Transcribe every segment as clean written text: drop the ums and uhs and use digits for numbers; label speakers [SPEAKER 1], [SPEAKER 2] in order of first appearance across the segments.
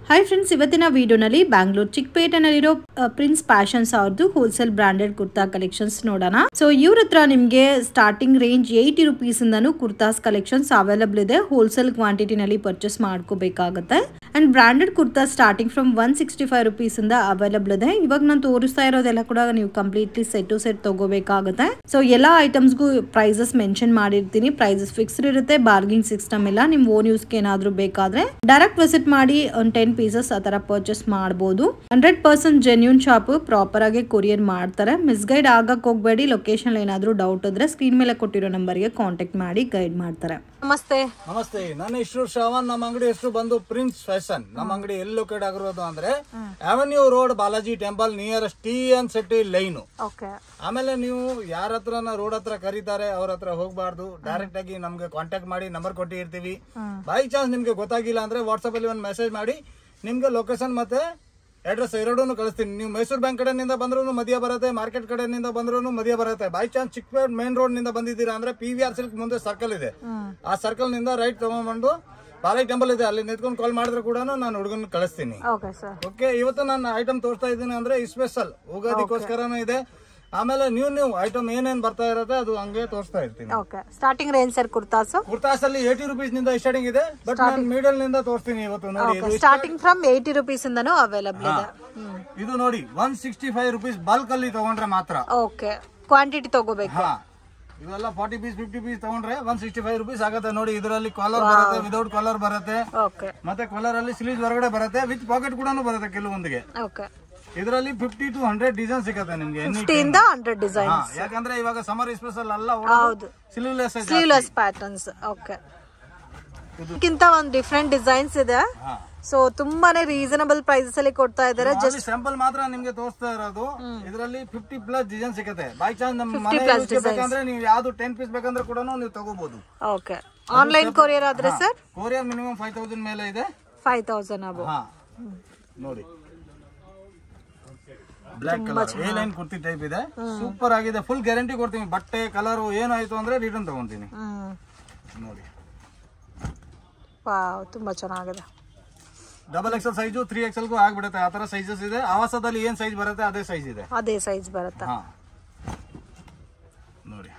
[SPEAKER 1] Hi friends, ಇವತ್ತಿನ ವಿಡಿಯೋನಲ್ಲಿ ಬ್ಯಾಂಗ್ಳೂರ್ ಚಿಕ್ಕಪೇಟೆನಲ್ಲಿರೋ ಪ್ರಿನ್ಸ್ ಫ್ಯಾಷನ್ಸ್ ಅವ್ರದ್ದು ಹೋಲ್ಸೇಲ್ ಬ್ರಾಂಡೆಡ್ ಕುರ್ತಾ ಕಲೆಕ್ಷನ್ಸ್ ನೋಡೋಣ. ಸೊ ಇವ್ರ ಹತ್ರ ನಿಮಗೆ ಸ್ಟಾರ್ಟಿಂಗ್ ರೇಂಜ್ 80 rupees ಇಂದನೂ ಕುರ್ತಾಸ್ ಕಲೆಕ್ಷನ್ಸ್ ಅವೈಲಬಲ್ ಇದೆ. ಹೋಲ್ಸೇಲ್ ಕ್ವಾಂಟಿಟಿನಲ್ಲಿ ಪರ್ಚೇಸ್ ಮಾಡ್ಕೋಬೇಕಾಗುತ್ತೆ. And branded kurta starting from 165 rupees ಇಂದ ಅವೈಲಬಲ್ ಇದೆ. ಇವಾಗ ನಾನು ತೋರಿಸ್ತಾ ಇರೋದೆಲ್ಲ ಕೂಡ ನೀವು ಕಂಪ್ಲೀಟ್ಲಿ ಸೆಟ್ ಟು ಸೆಟ್ ತಗೋಬೇಕಾಗುತ್ತೆ. ಸೊ ಎಲ್ಲಾ ಐಟಮ್ಸ್ಗೂ ಪ್ರೈಸಸ್ ಮೆನ್ಷನ್ ಮಾಡಿರ್ತೀನಿ. ಪ್ರೈಸಸ್ ಫಿಕ್ಸ್ಡ್ ಇರುತ್ತೆ, ಬಾರ್ಗಿಂಗ್ ಸಿಸ್ಟಮ್ ಇಲ್ಲ. ನಿಮ್ ಓನ್ ಯೂಸ್ಗೆ ಏನಾದ್ರು ಬೇಕಾದ್ರೆ ಡೈರೆಕ್ಟ್ ವಿಸಿಟ್ ಮಾಡಿ 10 pieces ಆ ತರ ಪರ್ಚೇಸ್ ಮಾಡಬಹುದು. 100% ಜೆನ್ಯೂನ್ ಶಾಪ್, ಪ್ರಾಪರ್ ಆಗಿ ಕೊರಿಯರ್ ಮಾಡ್ತಾರೆ. ಮಿಸ್ಗೈಡ್ ಆಗಕ್ ಹೋಗ್ಬೇಡಿ. ಲೊಕೇಶನ್ ಏನಾದ್ರು ಡೌಟ್ ಇದ್ರೆ ಸ್ಕ್ರೀನ್ ಮೇಲೆ ಕೊಟ್ಟಿರೋ ನಂಬರ್ಗೆ ಕಾಂಟ್ಯಾಕ್ಟ್ ಮಾಡಿ ಗೈಡ್ ಮಾಡ್ತಾರೆ.
[SPEAKER 2] ನಮಸ್ತೆ.
[SPEAKER 3] ನನ್ನ ಹೆಸರು ಶ್ರವಣ್. ನಮ್ಮ ಅಂಗಡಿ ಹೆಸರು ಬಂದು ಪ್ರಿನ್ಸ್ ಫ್ಯಾಷನ್. ನಮ್ಮ ಅಂಗಡಿ ಎಲ್ಲಿ ಲೊಕೇಟ್ ಆಗಿರೋದು ಅಂದ್ರೆ avenue road, Balaji temple nearest TN city line. ಆಮೇಲೆ ನೀವು ಯಾರ ಹತ್ರ ರೋಡ್ ಹತ್ರ ಕರೀತಾರೆ ಅವ್ರ ಹತ್ರ ಹೋಗ್ಬಾರ್ದು. ಡೈರೆಕ್ಟ್ ಆಗಿ ನಮ್ಗೆ ಕಾಂಟ್ಯಾಕ್ಟ್ ಮಾಡಿ ನಂಬರ್ ಕೊಟ್ಟಿರ್ತೀವಿ. ಬೈ ಚಾನ್ಸ್ ನಿಮ್ಗೆ ಗೊತ್ತಾಗಿಲ್ಲ ಅಂದ್ರೆ ವಾಟ್ಸ್ಆಪ್ ಅಲ್ಲಿ ಒಂದು ಮೆಸೇಜ್ ಮಾಡಿ ನಿಮ್ಗೆ ಲೊಕೇಶನ್ ಮತ್ತೆ ಅಡ್ರೆಸ್ ಎರಡೂ ಕಳಿಸ್ತೀನಿ. ನೀವು ಮೈಸೂರು ಬ್ಯಾಂಕ್ ಕಡೆಯಿಂದ ಬಂದ್ರು ಮಧ್ಯ ಬರುತ್ತೆ, ಮಾರ್ಕೆಟ್ ಕಡೆಯಿಂದ ಬಂದ್ರು ಮಧ್ಯ ಬರುತ್ತೆ. By chance Chickpet main road ನಿಂದ ಬಂದಿದ್ದೀರಾ ಅಂದ್ರೆ PVR ಸಿಲ್ಕ್ ಮುಂದೆ ಸರ್ಕಲ್ ಇದೆ. ಆ ಸರ್ಕಲ್ ನಿಂದ ರೈಟ್ ತಗೊಂಡ್ಬಂದು ಬಾಲಾಜಿ ಟೆಂಪಲ್ ಇದೆ, ಅಲ್ಲಿ ನಿಂತ್ಕೊಂಡು ಕಾಲ್ ಮಾಡಿದ್ರೆ ಕೂಡ ನಾನು ಹುಡುಗನ ಕಳಿಸ್ತೀನಿ. ಓಕೆ, ಇವತ್ತು ನಾನು ಐಟಮ್ ತೋರಿಸ್ತಾ ಇದ್ದೀನಿ ಅಂದ್ರೆ ಸ್ಪೆಷಲ್ ಉಗಾದಿಗೋಸ್ಕರನೂ ಇದೆ. ಆಮೇಲೆ ನ್ಯೂ ಐಟಮ್ ಏನೇನ್ ಬರ್ತಾ ಇರುತ್ತೆ ಅದು ಹಂಗೆ ತೋರಿಸ್ತಾ ಇರ್ತೀನಿ.
[SPEAKER 2] ಸ್ಟಾರ್ಟಿಂಗ್ ರೇಂಜ್ ಸರ್ ಕುರ್ತಾಸ್
[SPEAKER 3] ಅಲ್ಲಿ 80 rupees ನಿಂದ ಸ್ಟಾರ್ಟಿಂಗ್ ಇದೆ. ಬಟ್ ನಾನು ಮಿಡಲ್ ನಿಂದ ತೋರಿಸ್ತೀನಿ ಇವತ್ತು. ನೋಡಿ,
[SPEAKER 2] ಸ್ಟಾರ್ಟಿಂಗ್ ಫ್ರಮ್ 80 rupees ಇಂದನೂ ಅವೈಲಬಲ್ ಇದೆ.
[SPEAKER 3] ಇದು ನೋಡಿ 165 rupees ಬಲ್ಕ್ ಅಲ್ಲಿ ತಗೊಂಡ್ರೆ ಮಾತ್ರ.
[SPEAKER 2] ಓಕೆ, ಕ್ವಾಂಟಿಟಿ ತಗೋಬೇಕು.
[SPEAKER 3] ಇವೆಲ್ಲ 40 ಪೀಸ್ 50 ಪೀಸ್ ತಗೊಂಡ್ರೆ 165 rupees ಆಗುತ್ತೆ. ನೋಡಿ, ಇದರಲ್ಲಿ ಕಾಲರ್ ಬರುತ್ತೆ, ವಿದೌಟ್ ಕಾಲರ್ ಬರುತ್ತೆ, ಮತ್ತೆ ಕಾಲರ್ ಅಲ್ಲಿ ಸ್ಲೀವ್ಸ್ ಹೊರಗಡೆ ಬರುತ್ತೆ, ವಿತ್ ಪಾಕೆಟ್ ಕೂಡ ಬರುತ್ತೆ ಕೆಲವೊಂದಿಗೆ. ಇದರಲ್ಲಿ 50 to 100 ಡಿಸೈನ್ ಸಿಗುತ್ತೆ ನಿಮ್ಗೆ.
[SPEAKER 2] 100 ಡಿಸೈನ್ಸ್,
[SPEAKER 3] ಯಾಕಂದ್ರೆ ಇವಾಗ ಸಮ್ಮರ್ ಸ್ಪೆಷಲ್ ಅಲ್ಲ,
[SPEAKER 2] ಸ್ಲೀವ್ಲೆಸ್ ಪ್ಯಾಟರ್ನ್ಸ್. ಓಕೆ, ಇದಕ್ಕಿಂತ ಒಂದು ಡಿಫರೆಂಟ್ ಡಿಸೈನ್ಸ್ ಇದೆ. ಸೊ ತುಂಬಾನೇ ರೀಸನಬಲ್ ಪ್ರೈಸಸ್ ಅಲ್ಲಿ ಕೊಡ್ತಾ ಇದ್ದಾರೆ.
[SPEAKER 3] ಜಸ್ಟ್ ಸ್ಯಾಂಪಲ್ ಮಾತ್ರ ನಿಮ್ಗೆ ತೋರಿಸ್ತಾ ಇರೋದು. ಇದರಲ್ಲಿ 50+ ಡಿಸೈನ್ ಸಿಗುತ್ತೆ. ಬೈ ಚಾನ್ಸ್ ನಮ್ಮ ಮನೆ ಬೇಕಂದ್ರೆ ನೀವು ಯಾವ್ದು 10 ಪೀಸ್ ಬೇಕಂದ್ರೆ ಕೂಡ ನೀವು ತಗೋಬಹುದು.
[SPEAKER 2] ಓಕೆ, ಆನ್ಲೈನ್ ಕೊರಿಯರ್ ಆದ್ರೆ ಸರ್
[SPEAKER 3] ಕೊರಿಯರ್ ಮಿನಿಮಮ್ 5000 ಮೇಲೆ ಇದೆ.
[SPEAKER 2] 5000 ಅಬೋ.
[SPEAKER 3] ನೋಡಿ, black colour A line kurti type ಇದೆ. ಸೂಪರ್ ಆಗಿದೆ. ಫುಲ್ ಗ್ಯಾರಂಟಿ ಕೊಡ್ತೀನಿ. ಬಟ್ಟೆ ಕಲರ್ ಏನಾಯ್ತು ಅಂದ್ರೆ ರಿಟರ್ನ್ ತಗೊಂತೀನಿ. ನೋಡಿ,
[SPEAKER 2] ವಾವ್, ತುಂಬಾ ಚೆನ್ನಾಗಿದೆ.
[SPEAKER 3] XXL ಸೈಜು 3XL ಗೂ ಆಗ್ಬಿಡುತ್ತೆ. ಆ ತರ ಸೈಜಸ್ ಇದೆ. ಆವಾಸದಲ್ಲಿ ಏನ್ ಸೈಜ್ ಬರುತ್ತೆ ಅದೇ ಸೈಜ್ ಇದೆ.
[SPEAKER 2] ಅದೇ ಸೈಜ್ ಬರುತ್ತೆ.
[SPEAKER 3] ನೋಡಿ,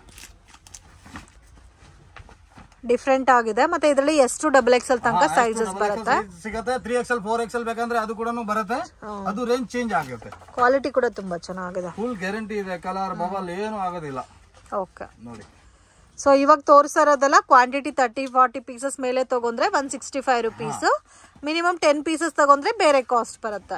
[SPEAKER 2] ಡಿಫರೆಂಟ್ ಆಗಿದೆ. ಮತ್ತೆ ಇದರಲ್ಲಿ ಎಷ್ಟು XXL ತನಕ ಸೈಜಸ್ ಬರುತ್ತೆ.
[SPEAKER 3] ಸಿಗುತ್ತೆ. 3XL 4XL ಬೇಕಂದ್ರೆ ಅದು ಕೂಡ ಬರುತ್ತೆ. ಅದು ರೇಂಜ್ ಚೇಂಜ್ ಆಗುತ್ತೆ.
[SPEAKER 2] ಕ್ವಾಲಿಟಿ ಕೂಡ ತುಂಬಾ ಚೆನ್ನಾಗಿದೆ.
[SPEAKER 3] ಫುಲ್ ಗ್ಯಾರಂಟಿ ಇದೆ. ಕಲರ್ ಬಬಲ್ ಏನು ಆಗೋದಿಲ್ಲ.
[SPEAKER 2] ಓಕೆ,
[SPEAKER 3] ನೋಡಿ.
[SPEAKER 2] ಸೊ ಇವಾಗ ತೋರಿಸಿರೋದೆಲ್ಲ ಕ್ವಾಂಟಿಟಿ 30-40 ಪೀಸಸ್ ಮೇಲೆ ತಗೊಂಡ್ರೆ 165 rupees. ಮಿನಿಮಮ್ 10 pieces ತಗೊಂಡ್ರೆ ಬೇರೆ ಕಾಸ್ಟ್ ಬರುತ್ತೆ.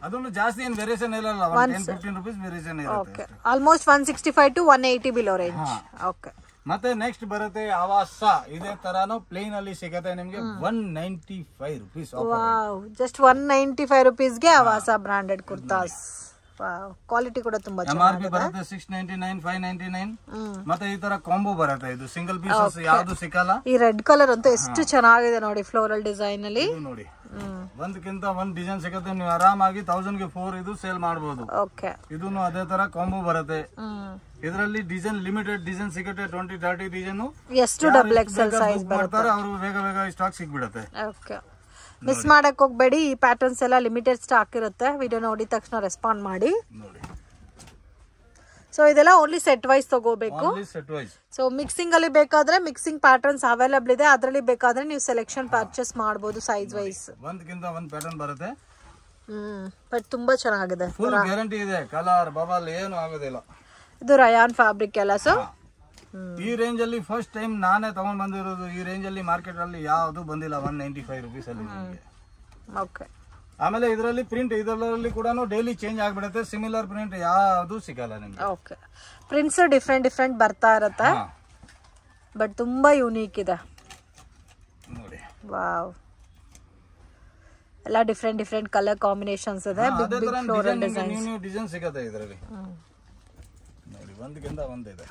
[SPEAKER 3] ಅದೊಂದು ಜಾಸ್ತಿ ಏನು ವೇರಿಯೇಷನ್ ಇಲ್ಲ. 10-15 rupees ವೇರಿಯೇಷನ್ ಇರುತ್ತೆ.
[SPEAKER 2] Okay, almost 165 to 180 below range. Okay,
[SPEAKER 3] ಮತ್ತೆ ನೆಕ್ಸ್ಟ್ ಬರುತ್ತೆ ಆವಾಸ. ಇದೇ ತರಾನು ಪ್ಲೇನ್ ಅಲ್ಲಿ ಸಿಗುತ್ತೆ ನಿಮ್ಗೆ 195 rupees.
[SPEAKER 2] ವಾವ್, ಜಸ್ಟ್ 195 rupees ಗೆ ಆವಾಸ ಬ್ರಾಂಡೆಡ್ ಕುರ್ತಾಸ್. ಕ್ವಾಲಿಟಿ ಕೂಡ ತುಂಬಾ
[SPEAKER 3] MRP ಬರುತ್ತೆ 699 599. ಮತ್ತೆ ಈ ತರ ಕಾಂಬೋ ಬರುತ್ತೆ. ಇದು ಸಿಂಗಲ್ ಪೀಸಸ್ ಯಾವ್ದು ಸಿಕ್ಕಲ್ಲ.
[SPEAKER 2] ಈ ರೆಡ್ ಕಲರ್ ಅಂತೂ ಎಷ್ಟು ಚೆನ್ನಾಗಿದೆ ನೋಡಿ, ಫ್ಲೋರಲ್ ಡಿಸೈನ್ ಅಲ್ಲಿ.
[SPEAKER 3] ನೋಡಿ, ಒಂದಕ್ಕಿಂತ ಒಂದ್ ಡಿಸೈನ್ ಸಿಗುತ್ತೆ. ನೀವು ಆರಾಮಾಗಿ 1000 ಗೆ 4 ಇದು ಸೇಲ್ ಮಾಡಬಹುದು.
[SPEAKER 2] ಓಕೆ,
[SPEAKER 3] ಇದನ್ನು ಅದೇ ತರ ಕಾಂಬೋ ಬರುತ್ತೆ. ಇದರಲ್ಲಿ ಡಿಸೈನ್ ಲಿಮಿಟೆಡ್ ಡಿಸೈನ್ ಸಿಗುತ್ತೆ. 20-30 ಡಿಸೈನ್.
[SPEAKER 2] ಎಷ್ಟು XXL ಸೈಜ್ ಬರುತ್ತೆ
[SPEAKER 3] ಅವರು ಬೇಗ ಸ್ಟಾಕ್ ಸಿಗ್ಬಿಡುತ್ತೆ.
[SPEAKER 2] ಓಕೆ, ಮಿಸ್ ಮಾಡಕ್ ಹೋಗ್ಬೇಡಿ. ಈ ಪ್ಯಾಟರ್ನ್ಸ್ ಎಲ್ಲ ಲಿಮಿಟೆಡ್ ಸ್ಟಾಕ್ ಇರುತ್ತೆ. ವಿಡಿಯೋ ನೋಡಿದ ತಕ್ಷಣ ರೆಸ್ಪಾಂಡ್ ಮಾಡಿ. ಸೊ ಇದೆಲ್ಲ ಓನ್ಲಿ ಸೆಟ್ ವೈಸ್ ತಗೋಬೇಕು. ಸೊ ಮಿಕ್ಸಿಂಗ್ ಅಲ್ಲಿ ಬೇಕಾದ್ರೆ ಮಿಕ್ಸಿಂಗ್ ಪ್ಯಾಟರ್ನ್ಸ್ ಅವೈಲಬಲ್ ಇದೆ. ಅದರಲ್ಲಿ ಬೇಕಾದ್ರೆ ನೀವು ಸೆಲೆಕ್ಷನ್ ಪರ್ಚೇಸ್ ಮಾಡಬಹುದು ಸೈಜ್ ವೈಸ್.
[SPEAKER 3] ಒಂದಕ್ಕಿಂತ ಒಂದು ಪ್ಯಾಟರ್ನ್ ಬರುತ್ತೆ.
[SPEAKER 2] ಬಟ್ ತುಂಬಾ ಚೆನ್ನಾಗಿದೆ.
[SPEAKER 3] ಫುಲ್ ಗ್ಯಾರಂಟಿ ಇದೆ. ಕಲರ್ ಬಬಲ್ ಏನು ಆಗೋದಿಲ್ಲ.
[SPEAKER 2] ಇದು ರಯಾನ್ ಫ್ಯಾಬ್ರಿಕ್ ಎಲ್ಲ. ಸೊ
[SPEAKER 3] ಈ ರೇಂಜ್ ಅಲ್ಲಿ ಫಸ್ಟ್ ಟೈಮ್ ನಾನೇ ತಗೊಂಡ್ ಬಂದಿರೋದು. ಈ ರೇಂಜ್ ಅಲ್ಲಿ ಮಾರ್ಕೆಟ್ ಅಲ್ಲಿ ಯಾವ್ದು ಬಂದಿಲ್ಲ 195 rupees ಅಲ್ಲಿ.
[SPEAKER 2] ಓಕೆ,
[SPEAKER 3] ಆಮೇಲೆ ಇದರಲ್ಲಿ ಪ್ರಿಂಟ್ ಇದರಲ್ಲಿ ಕೂಡ ಡೈಲಿ ಚೇಂಜ್ ಆಗ್ಬಿಡುತ್ತೆ. ಸಿಮಿಲರ್ ಪ್ರಿಂಟ್ ಯಾವ್ದು ಸಿಗಲ್ಲ ನಿಮ್ಗೆ.
[SPEAKER 2] ಓಕೆ, ಪ್ರಿಂಟ್ಸ್ ಡಿಫ್ರೆಂಟ್ ಬರ್ತಾ ಇರುತ್ತೆ. ಬಟ್ ತುಂಬಾ ಯೂನಿಕ್ ಇದೆ.
[SPEAKER 3] ನೋಡಿ,
[SPEAKER 2] ವಾವ್, ಎಲ್ಲ ಡಿಫ್ರೆಂಟ್ ಕಲರ್ ಕಾಂಬಿನೇಷನ್ಸ್ ಇದೆ. Big floral designs,
[SPEAKER 3] new design ಸಿಗುತ್ತೆ ಇದರಲ್ಲಿ. ನೋಡಿ, ಒಂದಕ್ಕಿಂತ ಒಂದಿದೆ.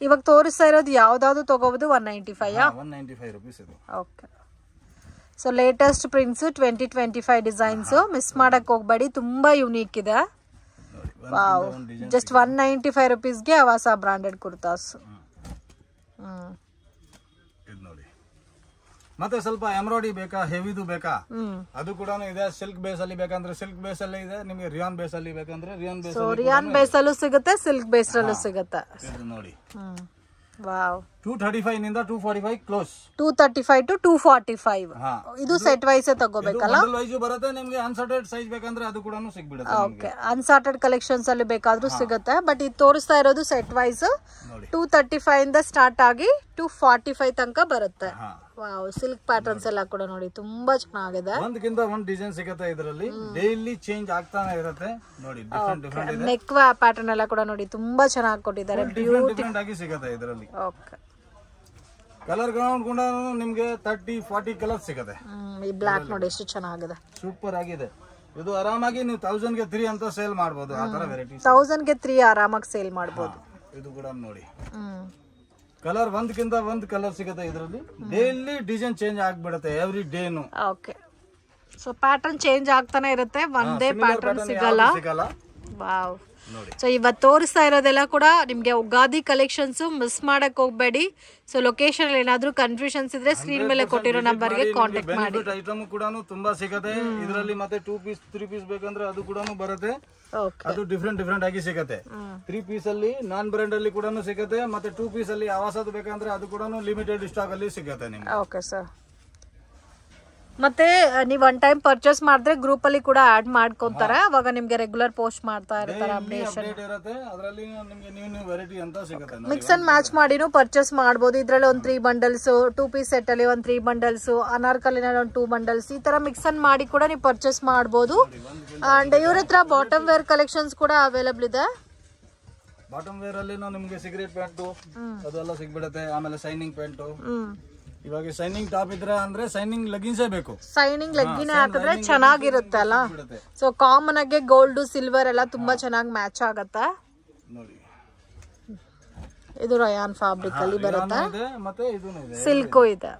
[SPEAKER 2] ಇವಾಗ ತೋರಿಸ್ತಾ ಇರೋದು ಯಾವ್ದಾದ್ರು ತಗೋಬಹುದು
[SPEAKER 3] 195 rupees ಇದು.
[SPEAKER 2] Okay, so latest prints 2025 designs. Miss ಮಾಡಕ್ ಹೋಗ್ಬೇಡಿ, ತುಂಬಾ ಯೂನಿಕ್ ಇದೆ. ವಾವ್, ಜಸ್ಟ್ 195 rupees ಗೆ ಆವಾಸ ಬ್ರಾಂಡೆಡ್ ಕುರ್ತಾಸ್.
[SPEAKER 3] ಮತ್ತೆ ಸ್ವಲ್ಪ ಎಂಬ್ರಾಯ್ಡಿ ಬೇಕಾ, ಹೆವಿದು ಬೇಕಾ ಅದು ಕೂಡ ಇದೆ. ಸಿಲ್ಕ್ ಬೇಸ್ ಅಲ್ಲಿ ಬೇಕಂದ್ರೆ ಸಿಲ್ಕ್ ಬೇಸ್ ಅಲ್ಲಿ ಇದೆ, ನಿಮ್ಗೆ ರಿಯಾನ್ ಬೇಸ್ ಅಲ್ಲಿ ಬೇಕಂದ್ರೆ ರಿಯಾನ್ ಬೇಸ್
[SPEAKER 2] ರಿಯಾನ್ ಬೇಸ್ ಅಲ್ಲೂ ಸಿಗುತ್ತೆ, ಸಿಲ್ಕ್ ಬೇಸ್ ಅಲ್ಲೂ ಸಿಗುತ್ತೆ.
[SPEAKER 3] ನೋಡಿ
[SPEAKER 2] ವಾವ್
[SPEAKER 3] 235 ನಿಂದ 245 ಕ್ಲೋಸ್.
[SPEAKER 2] 235 to 245. ಇದು ಸೆಟ್ ವೈಸ್ ತಗೋಬೇಕಲ್ಲ?
[SPEAKER 3] ಬಂಡಲ್ ವೈಸ್ ಬರುತ್ತೆ. ನಿಮ್ಗೆ ಅನ್ಸಾರ್ಟೆಡ್ ಸೈಜ್ ಬೇಕಂದ್ರೆ ಅದು ಕೂಡ ಸಿಗ್ಬಿಡುತ್ತೆ.
[SPEAKER 2] ಓಕೆ, ಅನ್ಸಾರ್ಟೆಡ್ ಕಲೆಕ್ಷನ್ಸ್ ಅಲ್ಲಿ ಬೇಕಾದ್ರೂ ಸಿಗುತ್ತೆ. ಬಟ್ ಇದು ತೋರಿಸ್ತಾ ಇರೋದು ಸೆಟ್ ವೈಸ್ 235 ಇಂದ ಸ್ಟಾರ್ಟ್ ಆಗಿ 245 ತನಕ ಬರುತ್ತೆ. ವಾವ್, ಸಿಲ್ಕ್ ಪ್ಯಾಟರ್ನ್ಸ್ ಎಲ್ಲ ಕೂಡ ನೋಡಿ ತುಂಬಾ ಚೆನ್ನಾಗಿದೆ.
[SPEAKER 3] ಒಂದಕ್ಕಿಂತ ಒಂದ್ ಡಿಸೈನ್ ಸಿಗುತ್ತೆ ಇದರಲ್ಲಿ, ಡೈಲಿ ಚೇಂಜ್ ಆಗ್ತಾನೆ ಇರುತ್ತೆ. ನೋಡಿ ಡಿಫರೆಂಟ್ ಇದೆ.
[SPEAKER 2] ನೆಕ್ ಪ್ಯಾಟರ್ನ್ ಎಲ್ಲ ಕೂಡ ನೋಡಿ ತುಂಬಾ ಚೆನ್ನಾಗಿ ಕೊಟ್ಟಿದ್ದಾರೆ.
[SPEAKER 3] ಡಿಫರೆಂಟ್ ಆಗಿ ಸಿಗುತ್ತೆ ಇದರಲ್ಲಿ.
[SPEAKER 2] ಓಕೆ,
[SPEAKER 3] ಕಲರ್ ಗ್ರೌಂಡ್ ಕೂಡ ನಿಮ್ಗೆ 30-40 ಕಲರ್ ಸಿಗುತ್ತೆ.
[SPEAKER 2] ಈ ಬ್ಲಾಕ್ ನೋಡಿ ಎಷ್ಟು ಚೆನ್ನಾಗಿದೆ,
[SPEAKER 3] ಸೂಪರ್ ಆಗಿದೆ. ಇದು ಆರಾಮಾಗಿ ನೀವು 1000 ಗೆ 3 ಅಂತ ಸೇಲ್ ಮಾಡಬಹುದು. ಆ ತರ ವೆರೈಟಿ
[SPEAKER 2] 1000 ಗೆ 3 ಆರಾಮಾಗಿ ಸೇಲ್ ಮಾಡಬಹುದು.
[SPEAKER 3] ಇದು ಕೂಡ ನೋಡಿ ಕಲರ್ ಒಂದಕ್ಕಿಂತ ಒಂದ್ ಕಲರ್ ಸಿಗುತ್ತೆ ಇದರಲ್ಲಿ. ಡೈಲಿ ಡಿಸೈನ್ ಚೇಂಜ್ ಆಗ್ಬಿಡುತ್ತೆ ಎವ್ರಿ ಡೇನು.
[SPEAKER 2] ಓಕೆ, ಸೊ ಪ್ಯಾಟರ್ನ್ ಚೇಂಜ್ ಆಗ್ತಾನೆ ಇರುತ್ತೆ, ಒಂದೇ ಪ್ಯಾಟರ್ನ್ ಸಿಗಲ್ಲ. ವಾವ್, ಸೊ ಇವತ್ತು ತೋರಿಸ್ತಾ ಇರೋದೆಲ್ಲ ಕೂಡ ನಿಮ್ಗೆ ಉಗಾದಿ ಕಲೆಕ್ಷನ್ಸ್. ಮಿಸ್ ಮಾಡಕ್ ಹೋಗ್ಬೇಡಿ. ಸೊ ಲೊಕೇಶನ್ ಏನಾದ್ರೂ ಕನ್ಫ್ಯೂಷನ್ಸ್ ಇದ್ರೆ ಸ್ಕ್ರೀನ್ ಮೇಲೆ ಕೊಟ್ಟಿರೋ ನಂಬರ್ಗೆ ಕಾಂಟ್ಯಾಕ್ಟ್ ಮಾಡಿ.
[SPEAKER 3] ಐಟಮ್ ಕೂಡ ತುಂಬಾ ಸಿಗುತ್ತೆ ಇದರಲ್ಲಿ. ಮತ್ತೆ 2 ಪೀಸ್ 3 ಪೀಸ್ ಬೇಕಂದ್ರೆ ಅದು ಕೂಡ ಬರುತ್ತೆ. ಅದು ಡಿಫರೆಂಟ್ ಆಗಿ ಸಿಗುತ್ತೆ. 3 ಪೀಸ್ ಅಲ್ಲಿ ನಾನ್ ಬ್ರ್ಯಾಂಡ್ ಅಲ್ಲಿ ಕೂಡ ಸಿಗುತ್ತೆ. ಮತ್ತೆ 2 ಪೀಸ್ ಅಲ್ಲಿ ಆವಾಸದ ಬೇಕಂದ್ರೆ ಅದು ಕೂಡ ಲಿಮಿಟೆಡ್ ಸ್ಟಾಕ್ ಅಲ್ಲಿ ಸಿಗುತ್ತೆ ನಿಮ್ಗೆ.
[SPEAKER 2] Okay sir. ಮತ್ತೆ ನೀವು ಒನ್ ಟೈಮ್ ಪರ್ಚೇಸ್ ಮಾಡಿದ್ರೆ ಗ್ರೂಪ್ ಅಲ್ಲಿ ಕೂಡ ಆಡ್ ಮಾಡ್ಕೊಂತಾರೆ. ಅವಾಗ ನಿಮ್ಗೆ ರೆಗ್ಯುಲರ್ ಪೋಸ್ಟ್ ಮಾಡ್ತಾ ಇರ್ತಾರೆ ಅಪ್ಡೇಷನ್. ಮಿಕ್ಸ್ ಅಂಡ್ ಮ್ಯಾಚ್ ಮಾಡಿನೂ ಪರ್ಚೇಸ್ ಮಾಡಬಹುದು. ಇದ್ರಲ್ಲಿ ಒಂದು 3 ಬಂಡಲ್ಸ್, 2 ಪೀಸ್ ಸೆಟ್ ಅಲ್ಲಿ ಒಂದು 3 ಬಂಡಲ್ಸ್, ಅನಾರ್ಕಲಿನಲ್ಲಿ ಒಂದು 2 ಬಂಡಲ್ಸ್, ಈ ತರ ಮಿಕ್ಸ್ ಅಂಡ್ ಮಾಡಿ ಕೂಡ ನೀವು ಪರ್ಚೇಸ್ ಮಾಡಬಹುದು. ಅಂಡ್ ಇವ್ರ ಹತ್ರ ಬಾಟಮ್ ವೇರ್ ಕಲೆಕ್ಷನ್ಸ್ ಕೂಡ ಅವೈಲೇಬಲ್ ಇದೆ.
[SPEAKER 3] ಬಾಟಮ್ ವೇರ್ ಅಲ್ಲಿ ನಿಮ್ಗೆ ಸಿಗರೇಟ್ ಪ್ಯಾಂಟು ಅದೆಲ್ಲ ಸಿಗ್ಬಿಡುತ್ತೆ. ಆಮೇಲೆ ಸೈನಿಂಗ್ ಪ್ಯಾಂಟು. ಇವಾಗ ಸೈನಿಂಗ್ ಟಾಪ್ ಇದ್ರೆ ಅಂದ್ರೆ ಸೈನಿಂಗ್ ಲೆಗ್ಗಿನ್ಸೇ ಬೇಕು.
[SPEAKER 2] ಸೈನಿಂಗ್ ಲೆಗ್ಗಿನ್ ಹಾಕಿದ್ರೆ ಚೆನ್ನಾಗಿರುತ್ತೆ ಅಲ್ಲ. ಸೊ ಕಾಮನ್ ಆಗಿ ಗೋಲ್ಡ್ ಸಿಲ್ವರ್ ಎಲ್ಲ ತುಂಬಾ ಚೆನ್ನಾಗಿ ಮ್ಯಾಚ್ ಆಗತ್ತೆ.
[SPEAKER 3] ನೋಡಿ
[SPEAKER 2] ಇದು ರಯಾನ್ ಫ್ಯಾಬ್ರಿಕ್ ಅಲ್ಲಿ ಬರುತ್ತೆ.
[SPEAKER 3] ಮತ್ತೆ ಇದು
[SPEAKER 2] ಸಿಲ್ಕು ಇದೆ.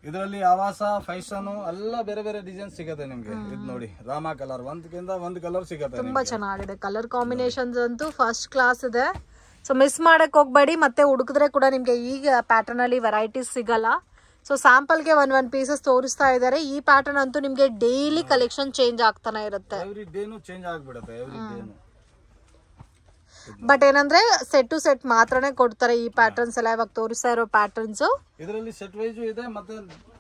[SPEAKER 3] ಇದರಲ್ಲಿ ಆವಾಸ, ಫ್ಯಾಷನ್ ಎಲ್ಲ ಬೇರೆ ಬೇರೆ ಡಿಸೈನ್ ಸಿಗುತ್ತೆ ನಿಮ್ಗೆ. ಇದು ನೋಡಿ ರಾಮಾ ಕಲರ್, ಒಂದಕ್ಕಿಂತ ಒಂದು ಕಲರ್ ಸಿಗುತ್ತೆ.
[SPEAKER 2] ತುಂಬಾ ಚೆನ್ನಾಗಿದೆ. ಕಲರ್ ಕಾಂಬಿನೇಷನ್ಸ್ ಅಂತೂ ಫಸ್ಟ್ ಕ್ಲಾಸ್ ಇದೆ. ಸೊ ಮಿಸ್ ಮಾಡಕ್ ಹೋಗ್ಬೇಡಿ. ಮತ್ತೆ ಹುಡುಕಿದ್ರೆ ಕೂಡ ನಿಮ್ಗೆ ಈಗ ಪ್ಯಾಟರ್ನ್ ಅಲ್ಲಿ ವೆರೈಟೀಸ್ ಸಿಗಲ್ಲ. ಸೊ ಸ್ಯಾಂಪಲ್ಗೆ ಒಂದ್ ಪೀಸಸ್ ತೋರಿಸ್ತಾ ಇದ್ದಾರೆ. ಈ ಪ್ಯಾಟರ್ನ್ ಅಂತೂ ನಿಮ್ಗೆ ಡೈಲಿ ಕಲೆಕ್ಷನ್ ಚೇಂಜ್ ಆಗ್ತಾನೆ ಇರುತ್ತೆ. ಬಟ್ ಏನಂದ್ರೆ ಸೆಟ್ ಟು ಸೆಟ್ ಮಾತ್ರನೇ ಕೊಡ್ತಾರೆ ಈ ಪ್ಯಾಟರ್ನ್ಸ್ ಎಲ್ಲ. ಇವಾಗ ತೋರಿಸ್ತಾ ಇರೋ ಪ್ಯಾಟರ್ನ್ಸ್
[SPEAKER 3] ಇದರಲ್ಲಿ ಸೆಟ್ ವೈಸ್ ಇದೆ. ಮತ್ತೆ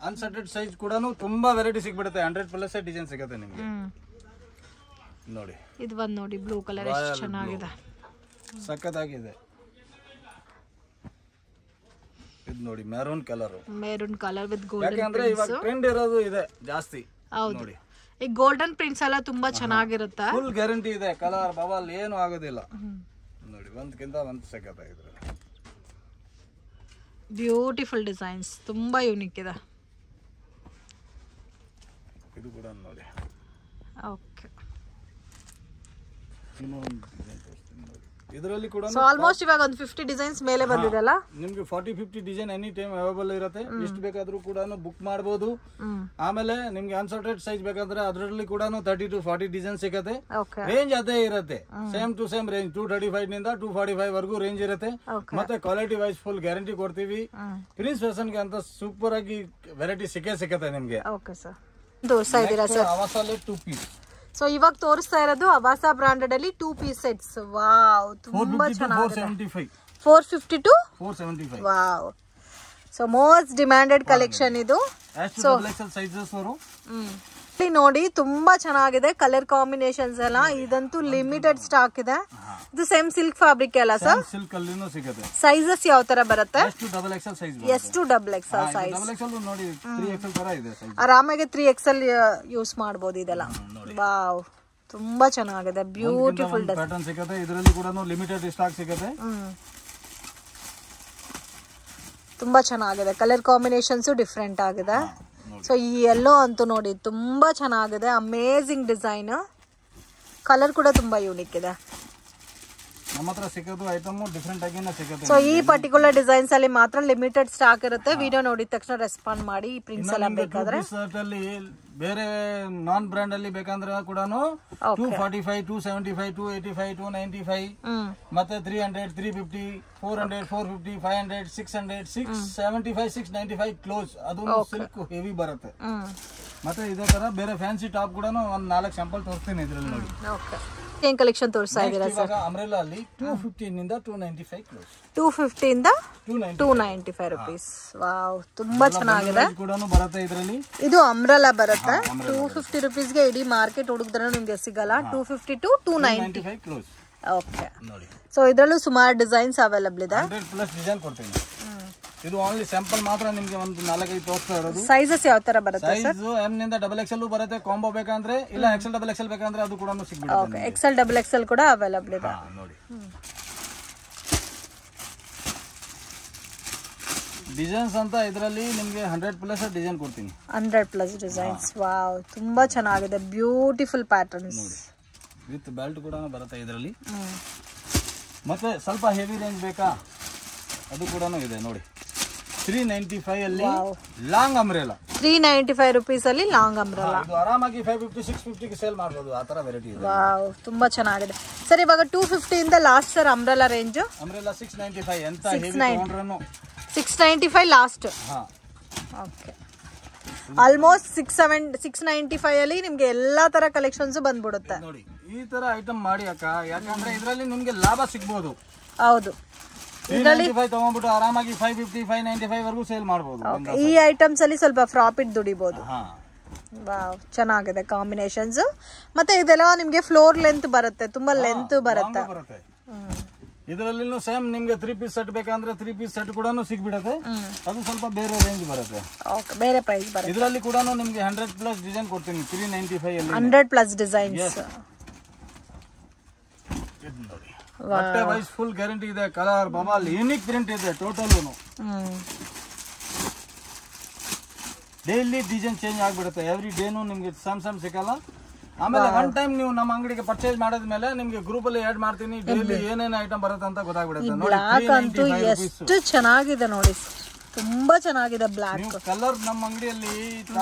[SPEAKER 3] ಅನ್ಸರ್ಟೆಡ್ ಸೈಜ್ ಕೂಡ ತುಂಬಾ ವೆರೈಟಿ ಸಿಗ್ಬಿಡುತ್ತೆ. 100+ ಡಿಸೈನ್ ಸಿಗುತ್ತೆ ನಿಮ್ಗೆ. ನೋಡಿ
[SPEAKER 2] ಇದು ಒಂದ್ ನೋಡಿ ಬ್ಲೂ ಕಲರ್ ಎಷ್ಟು ಚೆನ್ನಾಗಿದೆ,
[SPEAKER 3] ಸಖತ್ತಾಗಿದೆ. ಇದು ನೋಡಿ ಮೆರೂನ್ ಕಲರ್
[SPEAKER 2] ವಿತ್ ಗೋಲ್ಡನ್.
[SPEAKER 3] ಯಾಕಂದ್ರೆ ಇವಾಗ ಟ್ರೆಂಡ್ ಇರೋದು ಇದೆ ಜಾಸ್ತಿ. ನೋಡಿ
[SPEAKER 2] ಈ ಗೋಲ್ಡನ್ ಪ್ರಿಂಟ್ಸ್ ಎಲ್ಲ ತುಂಬಾ ಚೆನ್ನಾಗಿರುತ್ತೆ.
[SPEAKER 3] ಫುಲ್ ಗ್ಯಾರಂಟಿ ಇದೆ. ಕಲರ್ ಬಬಲ್ ಏನು ಆಗೋದಿಲ್ಲ. ನೋಡಿ ಒಂದಕ್ಕಿಂತ ಒಂದು ಸಖತ್ತಾಗಿದೆ.
[SPEAKER 2] ಬ್ಯೂಟಿಫುಲ್ ಡಿಸೈನ್ಸ್, ತುಂಬಾ ಯೂನಿಕ್ ಇದೆ.
[SPEAKER 3] ಇದು ಕೂಡ ನೋಡಿ.
[SPEAKER 2] ಓಕೆ,
[SPEAKER 3] ಇದರಲ್ಲಿ ಕೂಡ
[SPEAKER 2] ಆಲ್ಮೋಸ್ಟ್ ಇವಾಗ ಒಂದು 50 ಡಿಸೈನ್ಸ್ ಮೇಲೆ ಬಂದಿದೆಲ್ಲ.
[SPEAKER 3] ನಿಮ್ಗೆ 40-50 ಡಿಸೈನ್ ಎನಿ ಟೈಮ್ ಅವೈಲೇಬಲ್ ಇರುತ್ತೆ. ಎಷ್ಟು ಬೇಕಾದ್ರೂ ಕೂಡ ಬುಕ್ ಮಾಡಬಹುದು. ಆಮೇಲೆ ನಿಮ್ಗೆ ಅನ್ಸಾರ್ಟೆಡ್ ಸೈಜ್ ಬೇಕಾದ್ರೆ ಅದರಲ್ಲಿ ಕೂಡ 30 to 40 ಡಿಸೈನ್ ಸಿಗುತ್ತೆ. ರೇಂಜ್ ಅದೇ ಇರುತ್ತೆ, ಸೇಮ್ ಟು ಸೇಮ್ ರೇಂಜ್. 235 ನಿಂದ 245 ವರೆಗೂ ರೇಂಜ್ ಇರುತ್ತೆ. ಮತ್ತೆ ಕ್ವಾಲಿಟಿ ವೈಸ್ ಫುಲ್ ಗ್ಯಾರಂಟಿ ಕೊಡ್ತೀವಿ. ಪ್ರಿನ್ಸ್ ಫ್ಯಾಷನ್ ಗೆ ಅಂತ ಸೂಪರ್ ಆಗಿ ವೆರೈಟಿ ಸಿಗುತ್ತೆ ನಿಮ್ಗೆ. ಆವಾಸಲ್ಲಿ 2 ಪೀಸ್.
[SPEAKER 2] ಸೊ ಇವಾಗ ತೋರಿಸ್ತಾ ಇರೋದು ಅವಾಸ ಬ್ರಾಂಡೆಡ್ ಅಲ್ಲಿ 2 ಪೀಸ್ ಸೆಟ್ಸ್. ವಾವ್, ತುಂಬಾ ಚೆನ್ನಾಗಿದೆ. 450 to 475. Wow, so most demanded collection ಇದು.
[SPEAKER 3] ಸೊ ಸೈಜಸ್
[SPEAKER 2] ನೋಡಿ ತುಂಬಾ ಚೆನ್ನಾಗಿದೆ. ಕಲರ್ ಕಾಂಬಿನೇಷನ್ಸ್ ಎಲ್ಲ ಇದಂತೂ ಲಿಮಿಟೆಡ್ ಸ್ಟಾಕ್ ಇದೆ. ಇದು ಸೇಮ್ ಸಿಲ್ಕ್ ಫ್ಯಾಬ್ರಿಕ್ ಅಲ್ಲ ಸರ್?
[SPEAKER 3] ಸಿಲ್ಕ್ ಅಲ್ಲಿನೂ ಸಿಗುತ್ತೆ.
[SPEAKER 2] ಸೈಜಸ್ ಯಾವ ತರ ಬರುತ್ತೆ?
[SPEAKER 3] XXL size.
[SPEAKER 2] XXL size.
[SPEAKER 3] ನೋಡಿ 3XL ತರ ಇದೆ ಸೈಜ್.
[SPEAKER 2] ಆರಾಮಾಗಿ 3XL ಯೂಸ್ ಮಾಡಬಹುದು ಇದೆಲ್ಲ. ವಾವ್, ತುಂಬಾ ಚೆನ್ನಾಗಿದೆ. ಬ್ಯೂಟಿಫುಲ್
[SPEAKER 3] ಪ್ಯಾಟರ್ನ್ ಸಿಗುತ್ತೆ. ಇದರಲ್ಲಿ ಕೂಡ ಲಿಮಿಟೆಡ್ ಸ್ಟಾಕ್ ಸಿಗುತ್ತೆ.
[SPEAKER 2] ತುಂಬಾ ಚೆನ್ನಾಗಿದೆ. ಕಲರ್ ಕಾಂಬಿನೇಷನ್ಸ್ ಡಿಫ್ರೆಂಟ್ ಆಗಿದೆ. ಸೊ ಈ ಎಲ್ಲೋ ಅಂತೂ ನೋಡಿ ತುಂಬಾ ಚೆನ್ನಾಗಿದೆ. Amazing design. ಕಲರ್ ಕೂಡ ತುಂಬಾ ಯೂನಿಕ್ ಇದೆ.
[SPEAKER 3] ನಮ್ಮ ಹತ್ರ ಸಿಗೋದು ಐಟಮ್ ಡಿಫ್ರೆಂಟ್ ಆಗಿನೇ ಸಿಗುತ್ತೆ.
[SPEAKER 2] ಸೊ ಈ ಪರ್ಟಿಕ್ಯುಲರ್ ಡಿಸೈನ್ಸ್ ಅಲ್ಲಿ ಮಾತ್ರ ಲಿಮಿಟೆಡ್ ಸ್ಟಾಕ್ ಇರುತ್ತೆ. ವಿಡಿಯೋ ನೋಡಿದ ತಕ್ಷಣ ರೆಸ್ಪಾಂಡ್ ಮಾಡಿ. ಈ ಪ್ರಿಂಟ್ಸ್ ಎಲ್ಲ ಬೇಕಾದ್ರೆ
[SPEAKER 3] ಅಲ್ಲಿ ಬೇರೆ ನಾನ್ ಬ್ರಾಂಡ್ ಅಲ್ಲಿ ಬೇಕಂದ್ರೆ ಕೂಡ 245, 275, 285, 295 ಮತ್ತೆ 300, 350, 400, 450, 500, 600, 675, 695 ಕ್ಲೋಸ್. ಅದು ಸಿಲ್ಕ್ ಹೆವಿ ಬರುತ್ತೆ. ಮತ್ತೆ ಇದೇ ತರ ಬೇರೆ ಫ್ಯಾನ್ಸಿ ಟಾಪ್ ಕೂಡ ಒಂದ್ 4 ಸ್ಯಾಂಪಲ್ ತೋರಿಸ್ತೀನಿ ಇದ್ರಲ್ಲಿ ನೋಡಿ.
[SPEAKER 2] ಏನ್ ಕಲೆಕ್ಷನ್ ತೋರಿಸ್ತಾ ಇದ್ದೀರಾ ಸರ್?
[SPEAKER 3] ಅಮ್ರೆಲಾ ಅಲ್ಲಿ 250 ಇಂದ 295 ಕ್ಲೋಸ್.
[SPEAKER 2] 250 ಇಂದ 295 rupees. ವಾವ್, ತುಂಬಾ ಚೆನ್ನಾಗಿದೆ.
[SPEAKER 3] ಬರುತ್ತೆ ಇದರಲ್ಲಿ.
[SPEAKER 2] ಇದು ಅಮ್ರೆಲಾ ಬರುತ್ತೆ. 250 rupees ಗೆ ಇಡೀ ಮಾರ್ಕೆಟ್ ಹುಡುಕಿದ್ರೆ ನಿಮ್ಗೆ ಸಿಗಲ್ಲ. 250 to 295
[SPEAKER 3] ಕ್ಲೋಸ್.
[SPEAKER 2] ಓಕೆ ನೋಡಿ. ಸೊ ಇದರಲ್ಲೂ ಸುಮಾರು ಡಿಸೈನ್ಸ್ ಅವೈಲಬಲ್ ಇದೆ.
[SPEAKER 3] 100+ ಡಿಸೈನ್ ಕೊಡ್ತೀನಿ. ಇದು ಓನ್ಲಿ ಸ್ಯಾಂಪಲ್ ಮಾತ್ರ ನಿಮಗೆ ಒಂದು 4-5 ತೋರಿಸ್ತಾ ಇರೋದು.
[SPEAKER 2] ಸೈಜಸ್ ಯಾವ ತರ ಬರುತ್ತೆ ಸರ್?
[SPEAKER 3] ಸೈಜ್ ಎಂ ನಿಂದ XXL ಬರುತ್ತೆ. ಕಾಂಬೋ ಬೇಕಂದ್ರೆ ಇಲ್ಲ XL ಬೇಕಂದ್ರೆ ಅದು ಕೂಡ ಸಿಗ್ಬಿಡುತ್ತೆ.
[SPEAKER 2] ಓಕೆ, XL ಕೂಡ ಅವೈಲಬಲ್ ಇದೆ
[SPEAKER 3] ನೋಡಿ. ಡಿಸೈನ್ಸ್ ಅಂತ ಇದರಲ್ಲಿ ನಿಮಗೆ 100+ ಡಿಸೈನ್ ಕೊಡ್ತೀನಿ.
[SPEAKER 2] 100+ ಡಿಸೈನ್ಸ್. ವಾವ್, ತುಂಬಾ ಚೆನ್ನಾಗಿದೆ. Beautiful patterns.
[SPEAKER 3] ವಿತ್ ಬೆಲ್ಟ್ ಕೂಡ ಬರುತ್ತೆ ಇದರಲ್ಲಿ. ಮತ್ತೆ ಸ್ವಲ್ಪ ಹೆವಿ ರೇಂಜ್ ಬೇಕಾ ಅದು ಕೂಡ ಇದೆ ನೋಡಿ. 395 ಅಲ್ಲಿ ಲಾಂಗ್ ಅಂಬ್ರೆಲಾ.
[SPEAKER 2] 395 rupees ಅಲ್ಲಿ ಲಾಂಗ್ ಅಂಬ್ರೆಲಾ.
[SPEAKER 3] ಇದು ಆರಾಮಾಗಿ 550, 650 ಗೆ ಸೇಲ್ ಮಾಡಬಹುದು. ಆ ತರ ವೆರೈಟಿ ಇದೆ.
[SPEAKER 2] ವಾವ್, ತುಂಬಾ ಚೆನ್ನಾಗಿದೆ ಸರ್. ಇವಾಗ 250 ಇಂದ last sir umbrella range.
[SPEAKER 3] Umbrella 695 ಅಂತ ಹೆವಿ ತಗೊಂಡ್ರನು
[SPEAKER 2] 695 ಲಾಸ್ಟ್. ಓಕೆ, ಆಲ್ಮೋಸ್ಟ್ 695 ಅಲ್ಲಿ ನಿಮ್ಗೆ ಎಲ್ಲಾ ತರ ಕಲೆಕ್ಷನ್ಸ್ ಬಂದ್ಬಿಡುತ್ತೆ
[SPEAKER 3] ನೋಡಿ. ಈ ತರ ಐಟಮ್ ಮಾಡಿ ಅಕ್ಕ, ಯಾಕಂದ್ರೆ ಇದರಲ್ಲಿ ನಿಮ್ಗೆ ಲಾಭ ಸಿಗಬಹುದು.
[SPEAKER 2] ಹೌದು,
[SPEAKER 3] 395 ತಗೊಂಡ್ಬಿಟ್ಟು ಆರಾಮಾಗಿ 550, 595 ವರೆಗೂ ಸೇಲ್ ಮಾಡಬಹುದು.
[SPEAKER 2] ಈ ಐಟಮ್ಸ್ ಅಲ್ಲಿ ಸ್ವಲ್ಪ ಪ್ರಾಫಿಟ್ ದುಡಿಬಹುದು. ವಾವ್, ಚೆನ್ನಾಗಿದೆ ಕಾಂಬಿನೇಷನ್ಸ್. ಮತ್ತೆ ಇದೆಲ್ಲ ನಿಮ್ಗೆ ಫ್ಲೋರ್ ಲೆಂತ್ ಬರುತ್ತೆ, ತುಂಬಾ ಲೆಂತ್ ಬರುತ್ತೆ.
[SPEAKER 3] ಇದರಲ್ಲಿ ಸೇಮ್ ನಿಮ್ಗೆ 3 ಪೀಸ್ ಸೆಟ್ ಬೇಕಂದ್ರೆ 3 ಪೀಸ್ ಸೆಟ್ ಕೂಡ ಸಿಗ್ಬಿಡುತ್ತೆ. ಅದು ಸ್ವಲ್ಪ ಬೇರೆ ರೇಂಜ್ ಬರುತ್ತೆ.
[SPEAKER 2] ಓಕೆ, ಬೇರೆ ಪ್ರೈಸ್ ಬರುತ್ತೆ.
[SPEAKER 3] ಇದರಲ್ಲಿ ಕೂಡ ನಿಮ್ಗೆ 100+ ಡಿಸೈನ್ ಕೊಡ್ತೀನಿ. 395 ಅಲ್ಲಿ
[SPEAKER 2] 100+ ಡಿಸೈನ್ಸ್.
[SPEAKER 3] ಬಟ್ಟೆ ವೈಸ್ ಫುಲ್ ಗ್ಯಾರಂಟಿ ಇದೆ. ಕಲರ್ ಬಬಲ್ ಯೂನಿಕ್ ಪ್ರಿಂಟ್ ಇದೆ ಟೋಟಲ್. ಡೈಲಿ ಡಿಸೈನ್ ಚೇಂಜ್ ಆಗ್ಬಿಡುತ್ತೆ. ಎವ್ರಿ ಡೇನು ನಿಮ್ಗೆ ಸಮ್ ಸಿಗಲ್ಲ. ಆಮೇಲೆ ಒನ್ ಟೈಮ್ ನೀವು ನಮ್ಮ ಅಂಗಡಿಗೆ ಪರ್ಚೇಸ್ ಮಾಡಿದ್ಮೇಲೆ ನಿಮ್ಗೆ ಗ್ರೂಪ್ ಅಲ್ಲಿ ಆಡ್ ಮಾಡ್ತೀನಿ. ಡೈಲಿ ಏನೇನು ಐಟಮ್ ಬರುತ್ತೆ ಅಂತ ಗೊತ್ತಾಗ್ಬಿಡುತ್ತೆ.
[SPEAKER 2] ಬ್ಲಾಕ್ ಅಂತೂ ಎಷ್ಟು ಚೆನ್ನಾಗಿದೆ ನೋಡಿ, ತುಂಬಾ ಚೆನ್ನಾಗಿದೆ ಬ್ಲಾಕ್
[SPEAKER 3] ಕಲರ್. ನಮ್ಮ ಅಂಗಡಿಯಲ್ಲಿ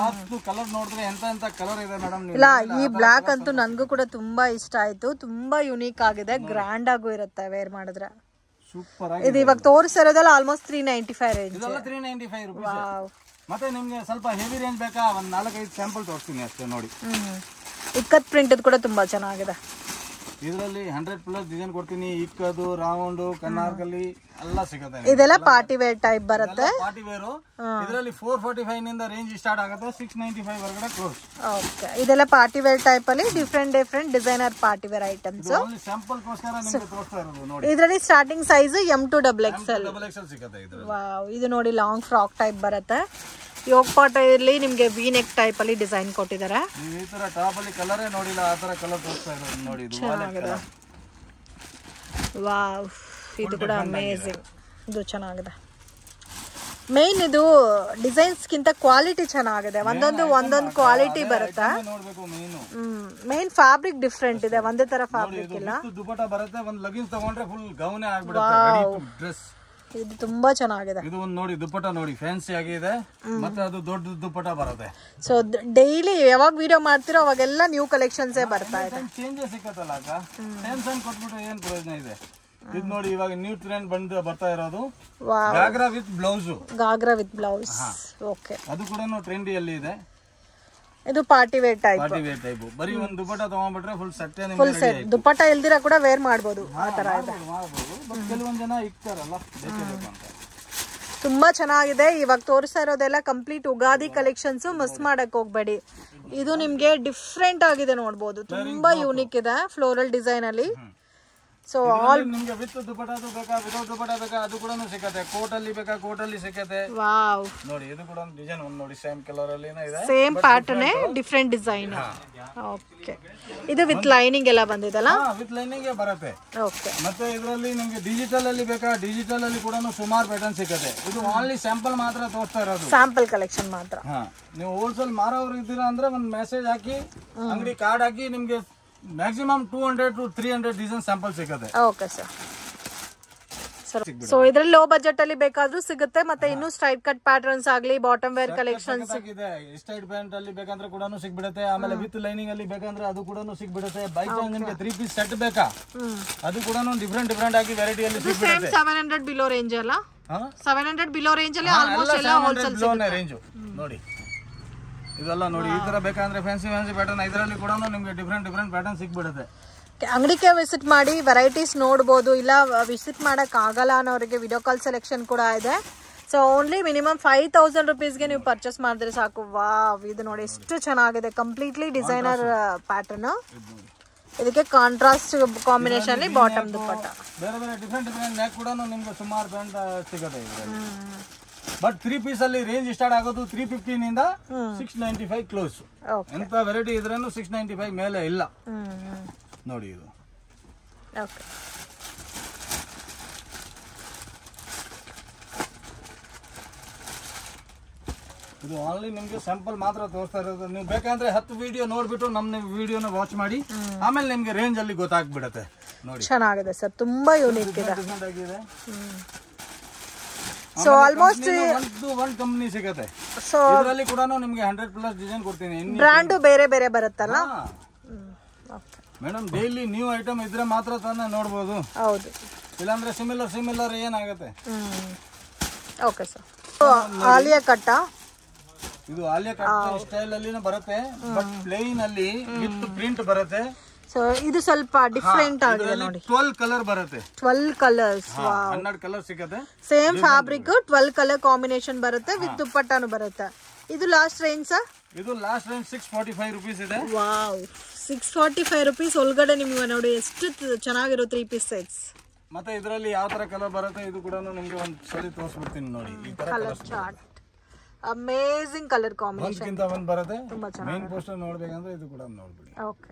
[SPEAKER 3] ಕಲರ್ ನೋಡಿದ್ರೆ ಎಂತ ಕಲರ್ ಇದೆ ಮೇಡಮ್.
[SPEAKER 2] ಇಲ್ಲ, ಈ ಬ್ಲಾಕ್ ಅಂತೂ ನನ್ಗೂ ಕೂಡ ತುಂಬಾ ಇಷ್ಟ ಆಯ್ತು. ತುಂಬಾ ಯುನೀಕ್ ಆಗಿದೆ, ಗ್ರ್ಯಾಂಡ್ ಆಗು ಇರುತ್ತೆ ವೇರ್ ಮಾಡಿದ್ರೆ.
[SPEAKER 3] ಸೂಪರ್
[SPEAKER 2] ಆಗಿದೆ. ಇದು ಇವಾಗ ತೋರಿಸಿರೋದಲ್ಲ ಆಲ್ಮೋಸ್ಟ್ 395 ರೇಂಜ್.
[SPEAKER 3] 395 ರೂಪಾಯಿ. ಮತ್ತೆ ನಿಮ್ಗೆ ಸ್ವಲ್ಪ ಹೆವಿ ರೇಂಜ್ ಬೇಕಾ, ಒಂದ್ 4-5 ಸ್ಯಾಂಪಲ್ ತೋರಿಸ್ತೀನಿ ಅಷ್ಟೇ ನೋಡಿ.
[SPEAKER 2] ಇಕ್ಕತ್ ಪ್ರಿಂಟ್ ಕೂಡ ತುಂಬಾ ಚೆನ್ನಾಗಿದೆ.
[SPEAKER 3] ಇದರಲ್ಲಿ 100+ ಡಿಸೈನ್ ಕೊಡ್ತೀನಿ. ಇಕ್ಕದು, ರೌಂಡ್, ಕನ್ನಾರ್ಕಲ್ಲಿ ಎಲ್ಲ ಸಿಗುತ್ತೆ.
[SPEAKER 2] ಇದೆಲ್ಲ ಪಾರ್ಟಿ ವೇರ್ ಟೈಪ್ ಬರುತ್ತೆ.
[SPEAKER 3] Party wear. ಇದರಲ್ಲಿ 445 ನಿಂದ ರೇಂಜ್ ಸ್ಟಾರ್ಟ್ ಆಗುತ್ತೆ. 695 ವರೆಗೆ ಕ್ಲೋಸ್.
[SPEAKER 2] ಓಕೆ, ಇದೆಲ್ಲ ಪಾರ್ಟಿ ವೇರ್ ಟೈಪ್ ಅಲ್ಲಿ different designer party wear items.
[SPEAKER 3] Sample ಗೋಸ್ಕರ ನಿಮಗೆ ತೋರಿಸ್ತಾ ಇರೋದು ನೋಡಿ.
[SPEAKER 2] ಇದರಲ್ಲಿ starting size M to XXL.
[SPEAKER 3] ಸಿಗುತ್ತೆ ಇದರಲ್ಲಿ.
[SPEAKER 2] ವಾವ್, ಇದು ನೋಡಿ ಲಾಂಗ್ ಫ್ರಾಕ್ ಟೈಪ್ ಬರುತ್ತೆ. ಯೋಗ್ ಪಾಟ್ ಅಲ್ಲಿ ನಿಮ್ಗೆ ವಿ ನೆಕ್ ಟೈಪ್ ಅಲ್ಲಿ ಡಿಸೈನ್ ಕೊಟ್ಟಿದ್ದಾರೆ.
[SPEAKER 3] ಈ ತರ ಟಾಪ್ ಅಲ್ಲಿ ಕಲರೇ ನೋಡಿಲ್ಲ, ಆ ತರ ಕಲರ್ ತೋರಿಸ್ತಾ ಇರೋದು ನೋಡಿ. ಇದು
[SPEAKER 2] ಚೆನ್ನಾಗಿದೆ. ವಾವ್, ಇದು ಕೂಡ ಅಮೇಜಿಂಗ್. ಇದು ಚೆನ್ನಾಗಿದೆ. ಮೇನ್ ಇದು ಡಿಸೈನ್ಸ್ ಗಿಂತ ಕ್ವಾಲಿಟಿ ಚೆನ್ನಾಗಿದೆ. ಒಂದೊಂದು ಕ್ವಾಲಿಟಿ ಬರುತ್ತೆ. ಮೇನ್ ಫ್ಯಾಬ್ರಿಕ್ ಡಿಫ್ರೆಂಟ್ ಇದೆ, ಒಂದೇ ತರ ಫ್ಯಾಬ್ರಿಕ್ ಇಲ್ಲ.
[SPEAKER 3] ದುಪಟ್ಟ ಬರುತ್ತೆ. ಒಂದು ಲಗಿನ್ಸ್ ತಗೊಂಡ್ರೆ ಫುಲ್ ಗೌನ್ ಆಗ್ಬಿಡುತ್ತೆ. ಡ್ರೆಸ್
[SPEAKER 2] ಇದು ತುಂಬಾ ಚೆನ್ನಾಗಿದೆ.
[SPEAKER 3] ಇದು ಒಂದು ನೋಡಿ, ದುಪಟ್ಟ ನೋಡಿ ಫ್ಯಾನ್ಸಿ ಆಗಿದೆ. ಮತ್ತೆ ಅದು ದೊಡ್ಡ ದುಪಟ್ಟ ಬರುತ್ತೆ.
[SPEAKER 2] ಸೊ ಡೈಲಿ ಯಾವಾಗ ವಿಡಿಯೋ ಮಾಡ್ತಿರೋ ಅವಾಗೆಲ್ಲ ನ್ಯೂ ಕಲೆಕ್ಷನ್ಸ್ ಬರ್ತಾ ಇದೆ.
[SPEAKER 3] ಚೇಂಜಸ್ ಸಿಕ್ಕತ್ತಲ್ಲ ಅಕ್ಕ. ಸೇಮ್ ಕೊಟ್ಬಿಟ್ರೆ ಏನ್ ಪ್ರಯೋಜನ ಇದೆ? ಇದು ನೋಡಿ, ಇವಾಗ ನ್ಯೂ ಟ್ರೆಂಡ್ ಬರ್ತಾ ಇರೋದು ಗಾಗ್ರಾ ವಿತ್ ಬ್ಲೌಸ್. ಓಕೆ, ಅದು ಕೂಡ ಟ್ರೆಂಡಿಯಲ್ಲಿ ಇದೆ.
[SPEAKER 2] ಇದು ಪಾರ್ಟಿ ವೇರ್ ಟೈಪ್.
[SPEAKER 3] ಬರೀ ಒಂದು ದುಪಟ್ಟ ತಗೊಂಡ್ಬಿಟ್ರೆ ಫುಲ್
[SPEAKER 2] ಸೆಟ್. ದುಪಟ್ಟ ಇಲ್ದಿರ ಕೂಡ ವೇರ್ ಮಾಡಬಹುದು. ಆ ತರ ಇದೆ.
[SPEAKER 3] ಕೆಲವೊಂದ್ ಜನ ಇಕ್ತಾರಲ್ಲ,
[SPEAKER 2] ತುಂಬಾ ಚೆನ್ನಾಗಿದೆ. ಇವಾಗ ತೋರಿಸ್ತಾ ಇರೋದೆಲ್ಲ ಕಂಪ್ಲೀಟ್ ಉಗಾದಿ ಕಲೆಕ್ಷನ್ಸ್. ಮಿಸ್ ಮಾಡಕ್ ಹೋಗ್ಬೇಡಿ. ಇದು ನಿಮ್ಗೆ ಡಿಫ್ರೆಂಟ್ ಆಗಿದೆ ನೋಡ್ಬೋದು. ತುಂಬಾ ಯೂನಿಕ್ ಇದೆ ಫ್ಲೋರಲ್ ಡಿಸೈನ್ ಅಲ್ಲಿ. ಸೊ ಆಲ್
[SPEAKER 3] ನಿಮಗೆ ವಿತ್ ದುಪಟ್ಟ ಬೇಕಾ, ವಿತೌಟ್ ದುಪಟ್ಟ ಬೇಕಾ, ಅದು ಕೂಡ ಸಿಗುತ್ತೆ. ಕೋಟ್ ಅಲ್ಲಿ ಬೇಕಾ, ಕೋಟ್ ಅಲ್ಲಿ ಸಿಗುತ್ತೆ.
[SPEAKER 2] ವಾವ್,
[SPEAKER 3] ನೋಡಿ ಇದು ಕೂಡ ಒಂದು ಡಿಸೈನ್ ಒಂದು ನೋಡಿ. ಸೇಮ್ ಕಲರ್ ಅಲ್ಲಿ ಇದೆ,
[SPEAKER 2] same pattern, different design. Okay, ಇದು ವಿತ್ ಲೈನಿಂಗ್ ಎಲ್ಲ ಬಂದಿದಲ್ಲ.
[SPEAKER 3] ವಿತ್ ಲೈನಿಂಗ್ ಬರುತ್ತೆ.
[SPEAKER 2] ಓಕೆ,
[SPEAKER 3] ಮತ್ತೆ ಇದರಲ್ಲಿ ನಿಮಗೆ ಡಿಜಿಟಲ್ ಅಲ್ಲಿ ಬೇಕಾ, ಡಿಜಿಟಲ್ ಅಲ್ಲಿ ಕೂಡ ಸುಮಾರು ಪ್ಯಾಟರ್ನ್ ಸಿಗುತ್ತೆ. ಇದು ಓನ್ಲಿ ಸ್ಯಾಂಪಲ್ ಮಾತ್ರ ತೋರಿಸ್ತಾ ಇರೋದು,
[SPEAKER 2] ಸ್ಯಾಂಪಲ್ ಕಲೆಕ್ಷನ್ ಮಾತ್ರ.
[SPEAKER 3] ನೀವು ಹೋಲ್ಸೇಲ್ ಮಾರೋರು ಇದ್ದೀರಾ ಅಂದ್ರೆ ಒಂದು ಮೆಸೇಜ್ ಹಾಕಿ, ಅಂಗಡಿ ಕಾರ್ಡ್ ಹಾಕಿ, ನಿಮ್ಗೆ ಮ್ಯಾಕ್ಸಿಮಮ್ 200 to 300 ಡಿಸೈನ್ ಸ್ಯಾಂಪಲ್ ಸಿಗುತ್ತೆ.
[SPEAKER 2] Okay sir. ಸೊ ಇದ್ರಲ್ಲಿ ಲೋ ಬಜೆಟ್ ಅಲ್ಲಿ ಬೇಕಾದ್ರೂ ಸಿಗುತ್ತೆ. ಮತ್ತೆ ಇನ್ನು ಸ್ಟ್ರೈಟ್ ಕಟ್ ಪ್ಯಾಟರ್ನ್ಸ್ ಆಗ್ಲಿ, ಬಾಟಮ್ ವೇರ್ ಕಲೆಕ್ಷನ್ಸ್
[SPEAKER 3] ಇದೆ. ಸ್ಟ್ರೈಟ್ ಪ್ಯಾಂಟ್ ಅಲ್ಲಿ ಬೇಕಂದ್ರೆ ಕೂಡ ಸಿಗ್ಬಿಡುತ್ತೆ. ಆಮೇಲೆ ವಿತ್ ಲೈನಿಂಗ್ ಅಲ್ಲಿ ಬೇಕಂದ್ರೆ ಅದು ಕೂಡ ಸಿಗ್ಬಿಡುತ್ತೆ. ಬೈ ಚಾನ್ಸ್ ನಿಮಗೆ 3 ಪೀಸ್ ಸೆಟ್ ಬೇಕಾ, ಅದು ಕೂಡ ಡಿಫ್ರೆಂಟ್ ಆಗಿ ವೆರೈಟಿ ಅಲ್ಲಿ ಸಿಗ್ಬಿಡುತ್ತೆ.
[SPEAKER 2] 700 ಬಿಲೋ ರೇಂಜ್ ಅಲ್ಲ, 700 ಬಿಲೋ ರೇಂಜ್ ಅಲ್ಲಿ ಆಲ್ಮೋಸ್ಟ್ ಎಲ್ಲ ಹೋಲ್ಸೇಲ್
[SPEAKER 3] ರೇಂಜ್ ನೋಡಿ. ಇದೆಲ್ಲ ನೋಡಿ, ಈ ತರ ಬೇಕಂದ್ರೆ ಫ್ಯಾನ್ಸಿ ಪ್ಯಾಟರ್ನ್, ಇದರಲ್ಲಿ ಕೂಡ ನಿಮಗೆ ಡಿಫ್ರೆಂಟ್ ಪ್ಯಾಟರ್ನ್ ಸಿಗ್ಬಿಡುತ್ತೆ.
[SPEAKER 2] ಅಂಗಡಿಗೆ ವಿಸಿಟ್ ಮಾಡಿ ವೆರೈಟೀಸ್ ನೋಡ್ಬೋದು. ಇಲ್ಲ ವಿಸಿಟ್ ಮಾಡಕ್ ಆಗಲ್ಲ ಅನ್ನೋರಿಗೆ ವಿಡಿಯೋ ಕಾಲ್ ಸೆಲೆಕ್ಷನ್ ಕೂಡ ಇದೆ. ಸೊ ಓನ್ಲಿ ಮಿನಿಮಮ್ 5000 ರುಪೀಸ್ಗೆ ನೀವು ಪರ್ಚೇಸ್ ಮಾಡಿದ್ರೆ ಸಾಕು. ವಾವ್, ಇದು ನೋಡಿ ಎಷ್ಟು ಚೆನ್ನಾಗಿದೆ. Completely designer pattern. ಇದಕ್ಕೆ ಕಾಂಟ್ರಾಸ್ಟ್ ಕಾಂಬಿನೇಷನ್ ಅಲ್ಲಿ ಬಾಟಮ್ ದುಪ್ಪಟ್ಟ.
[SPEAKER 3] ಬೇರೆ ಡಿಫ್ರೆಂಟ್ ನೆಕ್ ಕೂಡ ನಿಮ್ಗೆ ಸುಮಾರು ಬ್ರ್ಯಾಂಡ್ ಸಿಗುತ್ತೆ. ಬಟ್ 3 ಪೀಸ್ ಅಲ್ಲಿ ರೇಂಜ್ ಸ್ಟಾರ್ಟ್ ಆಗೋದು 350 ನಿಂದ 695 ಕ್ಲೋಸ್. ಎಂತ ವೆರೈಟಿ ಇದ್ರೇನು 695 ಮೇಲೆ ಇಲ್ಲ ನೋಡಿ. ಇದು
[SPEAKER 2] ಓಕೆ,
[SPEAKER 3] ಇದು ಆನ್ಲಿ ನಿಮ್ಗೆ ಸ್ಯಾಂಪಲ್ ಮಾತ್ರ ತೋರಿಸ್ತಾ ಇರೋದು. ನೀವು ಬೇಕಂದ್ರೆ 10 ವಿಡಿಯೋ ನೋಡ್ಬಿಟ್ಟು ನಮ್ಮ ವಿಡಿಯೋನ ವಾಚ್ ಮಾಡಿ ಆಮೇಲೆ ನಿಮ್ಗೆ ರೇಂಜ್ ಅಲ್ಲಿ ಗೊತ್ತಾಗ್ಬಿಡುತ್ತೆ. ನೋಡಿ
[SPEAKER 2] ಚೆನ್ನಾಗಿದೆ ಸರ್, ತುಂಬಾ ಯೂನಿಕ್ ಇದೆ.
[SPEAKER 3] ಡಿಫ್ರೆಂಟ್ ಆಗಿದೆ.
[SPEAKER 2] ಸೊ ಆಲ್ಮೋಸ್ಟ್
[SPEAKER 3] ಒಂದು ಕಂಪನಿ ಸಿಗುತ್ತೆ.
[SPEAKER 2] ಸೊ
[SPEAKER 3] ಇದರಲ್ಲಿ ಕೂಡ ನಿಮ್ಗೆ 100+ ಡಿಸೈನ್ ಕೊಡ್ತೀನಿ.
[SPEAKER 2] ಬ್ರ್ಯಾಂಡ್ ಬೇರೆ ಬರುತ್ತಲ್ಲ
[SPEAKER 3] ಮೇಡಮ್. ಡೈಲಿ ನ್ಯೂ ಐಟಮ್ ಇದ್ರೆ ಮಾತ್ರ ತಾನೇ ನೋಡ್ಬೋದು.
[SPEAKER 2] ಹೌದು,
[SPEAKER 3] ಇಲ್ಲಾಂದ್ರೆ ಸಿಮಿಲರ್ ಏನಾಗುತ್ತೆ.
[SPEAKER 2] Okay sir. ಆಲಿಯಾ ಕಟ್ಟ,
[SPEAKER 3] ಇದು ಆಲಿಯಾ ಕಟ್ ಸ್ಟೈಲ್ ಅಲ್ಲಿ ಬರುತ್ತೆ. ಬಟ್ ಪ್ಲೇನ್ ಅಲ್ಲಿ ವಿತ್ ಪ್ರಿಂಟ್ ಬರುತ್ತೆ.
[SPEAKER 2] ಸೊ ಇದು ಸ್ವಲ್ಪ ಡಿಫರೆಂಟ್ ಆಗಿದೆ ನೋಡಿ.
[SPEAKER 3] 12 ಕಲರ್ ಬರುತ್ತೆ.
[SPEAKER 2] 12 ಕಲರ್ಸ್,
[SPEAKER 3] 12 ಕಲರ್ ಸಿಗುತ್ತೆ.
[SPEAKER 2] ಸೇಮ್ ಫ್ಯಾಬ್ರಿಕ್ 12 ಕಲರ್ ಕಾಂಬಿನೇಷನ್ ಬರುತ್ತೆ. ವಿತ್ ದುಪ್ಪಟ್ಟಾನು ಬರುತ್ತೆ. ಇದು ಲಾಸ್ಟ್ ರೇಂಜ್ ಸರ್?
[SPEAKER 3] ಇದು ಲಾಸ್ಟ್ ರೇಂಜ್ 645 ರುಪೀಸ್ ಇದೆ.
[SPEAKER 2] ವಾವ್, 645 ರುಪೀಸ್ ಒಳಗಡೆ ನಿಮ್ಗೆ ನೋಡಿ ಎಷ್ಟು ಚೆನ್ನಾಗಿರೋ 3 ಪೀಸ್ ಸೆಟ್ಸ್.
[SPEAKER 3] ಮತ್ತೆ ಇದರಲ್ಲಿ ಯಾವ ತರ ಕಲರ್ ಬರುತ್ತೆ ಇದು ಕೂಡ ನಿಮ್ಗೆ ಒಂದು ಸರಿ ತೋರಿಸ್ಬಿಡ್ತೀನಿ ನೋಡಿ. ಈ ತರ
[SPEAKER 2] colour chart, amazing colour combination.
[SPEAKER 3] ಒಂದಕ್ಕಿಂತ ಒಂದು ಬರುತ್ತೆ. ಮೇನ್ ಪೋಸ್ಟರ್ ನೋಡ್ಬೇಕಂದ್ರೆ ಇದು ಕೂಡ ನೋಡ್ಬಿಡಿ.
[SPEAKER 2] ಓಕೆ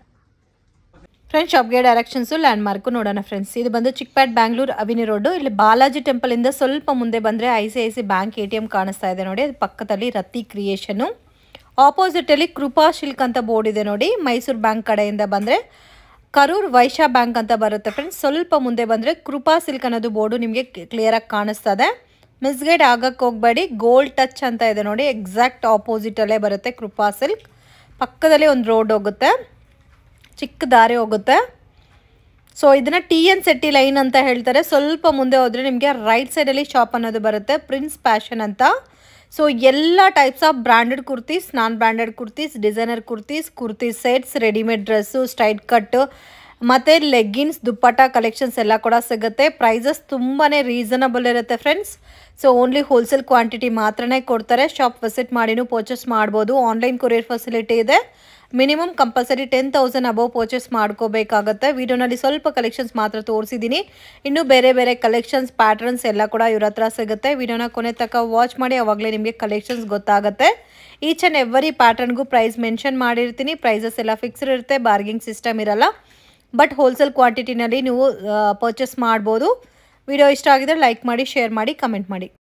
[SPEAKER 1] ಫ್ರೆಂಡ್ಸ್, ಶಾಪ್ಗೆ ಡೈರೆಕ್ಷನ್ಸು ಲ್ಯಾಂಡ್ ಮಾರ್ಕು ನೋಡೋಣ ಫ್ರೆಂಡ್ಸ್. ಇದು ಬಂದು ಚಿಕ್ಕಪೇಟ್ ಬ್ಯಾಂಗ್ಳೂರ್ ಅವಿನಿ ರೋಡು. ಇಲ್ಲಿ ಬಾಲಾಜಿ ಟೆಂಪಲ್ ಇಂದ ಸ್ವಲ್ಪ ಮುಂದೆ ಬಂದರೆ ICICI ಬ್ಯಾಂಕ್ ATM ಕಾಣಿಸ್ತಾ ಇದೆ ನೋಡಿ. ಅದು ಪಕ್ಕದಲ್ಲಿ ರತಿ ಕ್ರಿಯೇಷನು. ಆಪೋಸಿಟ್ ಅಲ್ಲಿ ಕೃಪಾ ಶಿಲ್ಕ್ ಅಂತ ಬೋರ್ಡ್ ಇದೆ ನೋಡಿ. ಮೈಸೂರು ಬ್ಯಾಂಕ್ ಕಡೆಯಿಂದ ಬಂದರೆ ಕರೂರ್ ವೈಶ್ಯ ಬ್ಯಾಂಕ್ ಅಂತ ಬರುತ್ತೆ ಫ್ರೆಂಡ್ಸ್. ಸ್ವಲ್ಪ ಮುಂದೆ ಬಂದರೆ ಕೃಪಾ ಸಿಲ್ಕ್ ಅನ್ನೋದು ಬೋರ್ಡು ನಿಮಗೆ ಕ್ಲಿಯರಾಗಿ ಕಾಣಿಸ್ತದೆ. ಮಿಸ್ಗೈಡ್ ಆಗಕ್ಕೆ ಹೋಗಬೇಡಿ. ಗೋಲ್ಡ್ ಟಚ್ ಅಂತ ಇದೆ ನೋಡಿ. ಎಕ್ಸಾಕ್ಟ್ ಆಪೋಸಿಟಲ್ಲೇ ಬರುತ್ತೆ ಕೃಪಾ ಸಿಲ್ಕ್. ಪಕ್ಕದಲ್ಲಿ ಒಂದು ರೋಡ್ ಹೋಗುತ್ತೆ, ಚಿಕ್ಕ ದಾರಿ ಹೋಗುತ್ತೆ. ಸೊ ಇದನ್ನು TN ಸೆಟ್ಟಿ ಲೈನ್ ಅಂತ ಹೇಳ್ತಾರೆ. ಸ್ವಲ್ಪ ಮುಂದೆ ಹೋದರೆ ನಿಮಗೆ ರೈಟ್ ಸೈಡಲ್ಲಿ ಶಾಪ್ ಅನ್ನೋದು ಬರುತ್ತೆ, ಪ್ರಿನ್ಸ್ ಫ್ಯಾಷನ್ ಅಂತ. ಸೊ ಎಲ್ಲ types of branded kurtis, non branded kurtis, designer kurtis sets, readymade dress, straight ಕಟ್ಟು ಮತ್ತು ಲೆಗ್ಗಿನ್ಸ್, ದುಪ್ಪಟ್ಟ ಕಲೆಕ್ಷನ್ಸ್ ಎಲ್ಲ ಕೂಡ ಸಿಗುತ್ತೆ. ಪ್ರೈಸಸ್ ತುಂಬಾ ರೀಸನಬಲ್ ಇರುತ್ತೆ friends. So only wholesale quantity ಮಾತ್ರನೇ ಕೊಡ್ತಾರೆ. ಶಾಪ್ ವಿಸಿಟ್ ಮಾಡಿನೂ ಪರ್ಚೇಸ್ ಮಾಡ್ಬೋದು. ಆನ್ಲೈನ್ ಕೊರಿಯರ್ ಫೆಸಿಲಿಟಿ ಇದೆ. ಮಿನಿಮಮ್ ಕಂಪಲ್ಸರಿ 10,000 ಅಬೌವ್ ಪರ್ಚೇಸ್ ಮಾಡ್ಕೋಬೇಕಾಗುತ್ತೆ. ವಿಡಿಯೋನಲ್ಲಿ ಸ್ವಲ್ಪ ಕಲೆಕ್ಷನ್ಸ್ ಮಾತ್ರ ತೋರಿಸಿದ್ದೀನಿ. ಇನ್ನೂ ಬೇರೆ ಕಲೆಕ್ಷನ್ಸ್ ಪ್ಯಾಟರ್ನ್ಸ್ ಎಲ್ಲ ಕೂಡ ಇವ್ರ ಹತ್ರ ಸಿಗುತ್ತೆ. ವಿಡಿಯೋನ ಕೊನೆ ತನಕ ವಾಚ್ ಮಾಡಿ, ಅವಾಗಲೇ ನಿಮಗೆ ಕಲೆಕ್ಷನ್ಸ್ ಗೊತ್ತಾಗುತ್ತೆ. ಈಚ್ ಆ್ಯಂಡ್ ಎವ್ರಿ ಪ್ಯಾಟರ್ನ್ಗೂ ಪ್ರೈಸ್ ಮೆನ್ಷನ್ ಮಾಡಿರ್ತೀನಿ. ಪ್ರೈಸಸ್ ಎಲ್ಲ ಫಿಕ್ಸ್ಡ್ ಇರುತ್ತೆ, ಬಾರ್ಗಿಂಗ್ ಸಿಸ್ಟಮ್ ಇರಲ್ಲ. ಬಟ್ ಹೋಲ್ಸೇಲ್ ಕ್ವಾಂಟಿಟಿನಲ್ಲಿ ನೀವು ಪರ್ಚೇಸ್ ಮಾಡ್ಬೋದು. ವಿಡಿಯೋ ಇಷ್ಟ ಆಗಿದ್ರೆ ಲೈಕ್ ಮಾಡಿ, ಶೇರ್ ಮಾಡಿ, ಕಮೆಂಟ್ ಮಾಡಿ.